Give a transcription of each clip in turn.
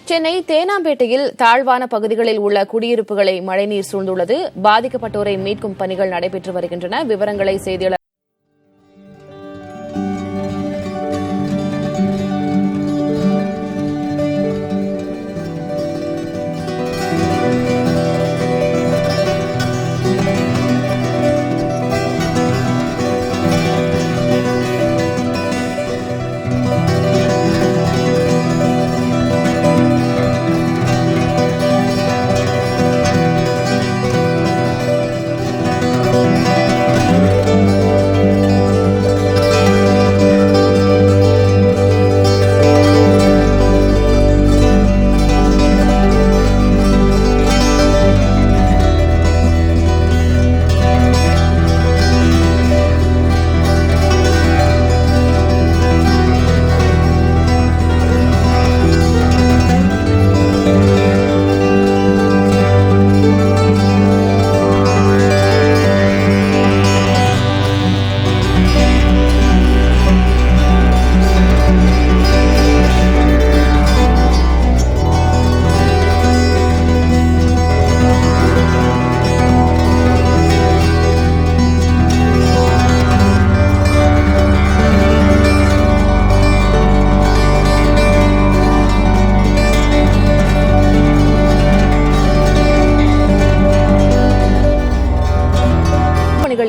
சென்னை தேனாம்பேட்டையில் தாழ்வான பகுதிகளில் உள்ள குடியிருப்புகளை மழைநீர் சூழ்ந்துள்ளது. பாதிக்கப்பட்டோரை மீட்கும் பணிகள் நடைபெற்று வருகின்றன. விவரங்களை செய்தியாளர்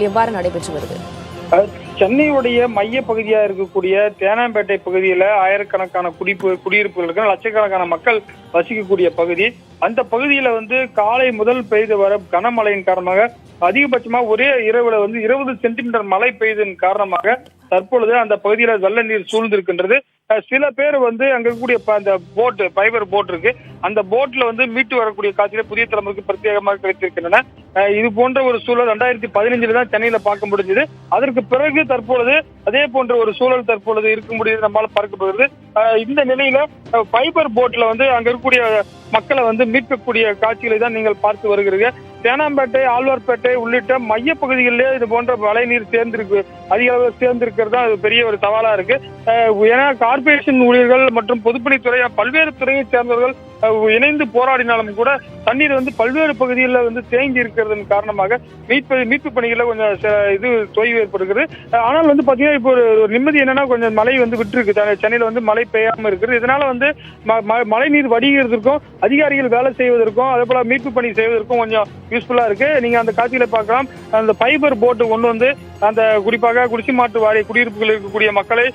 எவ்வாறு நடைபெற்று வருது? சென்னையுடைய மைய பகுதியா இருக்கக்கூடிய தேனாம்பேட்டை பகுதியில ஆயிரக்கணக்கான குடியிருப்புகள் இருக்கு, லட்சக்கணக்கான மக்கள் வசிக்கக்கூடிய பகுதி. அந்த பகுதியில காலை முதல் பெய்து வர கனமழையின் காரணமாக அதிகபட்சமா ஒரே இரவுல 20 சென்டிமீட்டர் மழை பெய்ததன் காரணமாக தற்பொழுது அந்த பகுதியில வெள்ள நீர் சூழ்ந்திருக்கின்றது. சில பேர் அங்க இருக்கக்கூடிய அந்த போட், ஃபைபர் போட் இருக்கு, அந்த போட்ல மீட்டு வரக்கூடிய காட்சியில புதிய தலைமுறைக்கு பிரத்யேகமாக கிடைத்திருக்கின்றன. இது போன்ற ஒரு சூழல் 2015 தான் சென்னையில பார்க்க முடிஞ்சது. அதற்கு பிறகு தற்பொழுது அதே போன்ற ஒரு சூழல் தற்பொழுது இருக்க முடியுது, நம்மளால பார்க்கப்படுகிறது. இந்த நிலையில ஃபைபர் போட்ல அங்க இருக்கக்கூடிய மக்களை மீட்கக்கூடிய காட்சிகளை தான் நீங்கள் பார்த்து வருகிறீர்கள். தேனாம்பேட்டை, ஆழ்வார்பேட்டை உள்ளிட்ட மைய பகுதிகளிலே இது போன்ற மழை நீர் சேர்ந்திருக்கு, அதிக அளவில் சேர்ந்திருக்கிறது அது பெரிய ஒரு சவாலா இருக்கு. ஏன்னா கார்பரேஷன் ஊழியர்கள் மற்றும் பொதுப்பணித்துறை பல்வேறு துறையை சேர்ந்தவர்கள் இணைந்து போராடினாலும் கூட தண்ணீர் பல்வேறு பகுதிகளில் தேங்கி இருக்கிறதன் காரணமாக மீட்பு பணிகளில் கொஞ்சம் இது தொய்வு ஏற்படுகிறது. ஆனால் பாத்தீங்கன்னா இப்போ ஒரு நிம்மதி என்னன்னா கொஞ்சம் மழை விட்டுருக்கு. சென்னையில மழை பெய்யாம இருக்குது. இதனால மழை நீர் வடிகிறதுக்கும் அதிகாரிகள் வேலை செய்வதற்கும் அதே போல மீட்பு பணி செய்வதற்கும் கொஞ்சம் யூஸ்ஃபுல்லா இருக்கு. நீங்க அந்த காட்சியில பார்க்கலாம். அந்த ஃபைபர் போட்டு கொண்டு அந்த குறிப்பாக குடிசைமாற்று வாரிய குடியிருப்புகள் இருக்கக்கூடிய மக்களை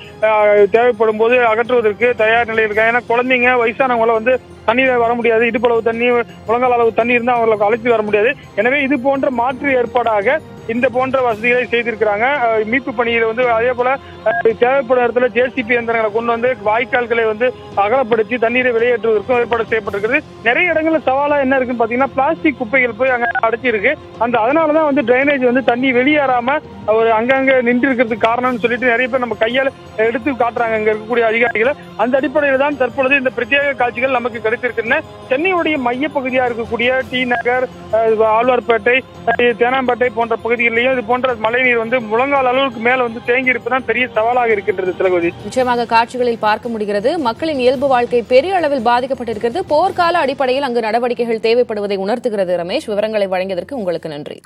தேவைப்படும் போது அகற்றுவதற்கு தயார் நிலையில் இருக்காங்க. ஏன்னா குழந்தைங்க, வயசானவங்களை தண்ணீர் வர முடியாது, இடுப்பளவு தண்ணி, முழங்கால் அளவு தண்ணி இருந்தால் அவங்களுக்கு அழைத்து வர முடியாது. எனவே இது போன்ற மாற்று ஏற்பாடாக இந்த போன்ற வசதிகளை செய்திருக்கிறாங்க. மீட்பு பணியில அதே போல தேவைப்படும் இடத்துல ஜேசிபி இயந்திரங்களை கொண்டு வாய்க்கால்களை அகலப்படுத்தி தண்ணீரை வெளியேற்றுவதற்கும் ஏற்பாடு செய்யப்பட்டிருக்கிறது. நிறைய இடங்கள்ல சவாலா என்ன இருக்குன்னு பாத்தீங்கன்னா பிளாஸ்டிக் குப்பைகள் போய் அங்க அடைச்சிருக்கு. அதனாலதான் டிரைனேஜ் தண்ணி வெளியேறாம ஒரு அங்கங்க நின்று இருக்கிறதுக்கு காரணம்னு சொல்லிட்டு நிறைய பேர் நம்ம கையால எடுத்து காட்டுறாங்க அங்க இருக்கக்கூடிய அதிகாரிகளை. அந்த அடிப்படையில் தான் தற்பொழுது இந்த பிரத்யேக காட்சிகள் நமக்கு கிடைத்திருக்கின்றன. சென்னையுடைய மைய பகுதியா இருக்கக்கூடிய டி நகர், ஆழ்வார்பேட்டை, தேனாம்பேட்டை போன்ற பகுதிகளிலேயும் இது போன்ற மழைநீர் முழங்கால் அளவுக்கு மேல தேங்கி இருப்பதுதான் பெரிய சவாலாக இருக்கின்றது. சிலகோதி, நிச்சயமாக காட்சிகளில் பார்க்க முடிகிறது. மக்களின் இயல்பு வாழ்க்கை பெரிய அளவில் பாதிக்கப்பட்டிருக்கிறது. போர்க்கால அடிப்படையில் அங்கு நடவடிக்கைகள் தேவைப்படுவதை உணர்த்துகிறது. ரமேஷ், விவரங்களை வழங்கியதற்கு உங்களுக்கு நன்றி.